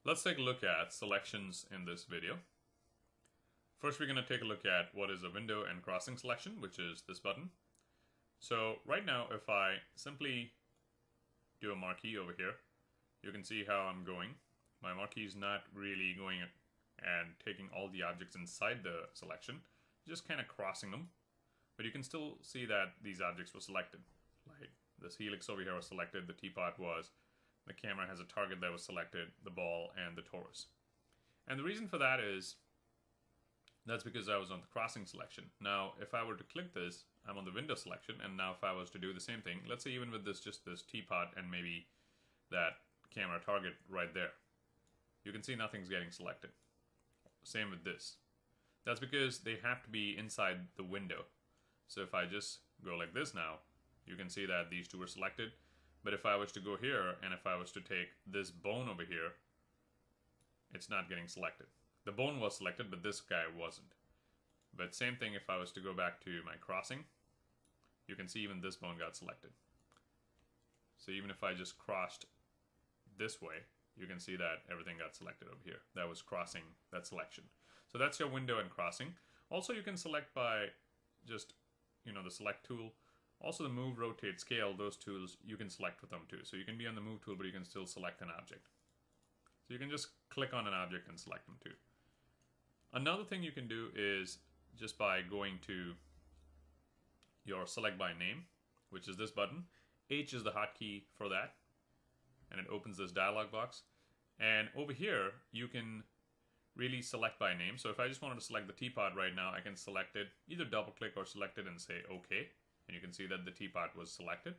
Let's take a look at selections in this video. First, we're going to take a look at what is a window and crossing selection, which is this button. So right now, if I simply do a marquee over here, you can see how I'm going. My marquee is not really going and taking all the objects inside the selection, just kind of crossing them. But you can still see that these objects were selected. Like this helix over here was selected, the teapot was, the camera has a target that was selected, the ball, and the torus. And the reason for that is, that's because I was on the crossing selection. Now, if I were to click this, I'm on the window selection, and now if I was to do the same thing, let's say even with this, just this teapot and maybe that camera target right there, you can see nothing's getting selected. Same with this. That's because they have to be inside the window. So if I just go like this now, you can see that these two were selected. But if I was to go here, and if I was to take this bone over here, it's not getting selected. The bone was selected, but this guy wasn't. But same thing if I was to go back to my crossing, you can see even this bone got selected. So even if I just crossed this way, you can see that everything got selected over here. That was crossing that selection. So that's your window and crossing. Also, you can select by just, the select tool. Also the move, rotate, scale, those tools, you can select with them too. So you can be on the move tool, but you can still select an object. So you can just click on an object and select them too. Another thing you can do is just by going to your select by name, which is this button. H is the hotkey for that. And it opens this dialog box. And over here, you can really select by name. So if I just wanted to select the teapot right now, I can select it, either double click or select it and say OK. And you can see that the teapot was selected.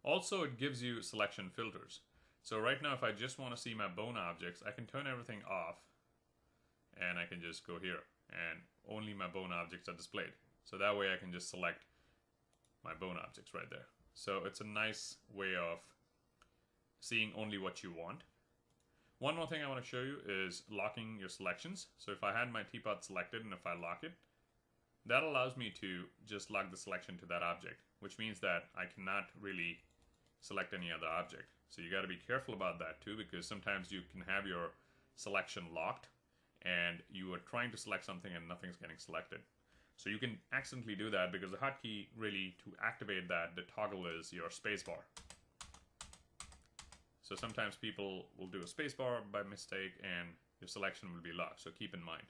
Also, it gives you selection filters. So right now, if I just want to see my bone objects, I can turn everything off. And I can just go here. And only my bone objects are displayed. So that way I can just select my bone objects right there. So it's a nice way of seeing only what you want. One more thing I want to show you is locking your selections. So if I had my teapot selected and if I lock it, that allows me to just lock the selection to that object, which means that I cannot really select any other object. So you got to be careful about that too, because sometimes you can have your selection locked and you are trying to select something and nothing's getting selected. So you can accidentally do that because the hotkey really to activate that, the toggle is your spacebar. So sometimes people will do a spacebar by mistake and your selection will be locked, so keep in mind.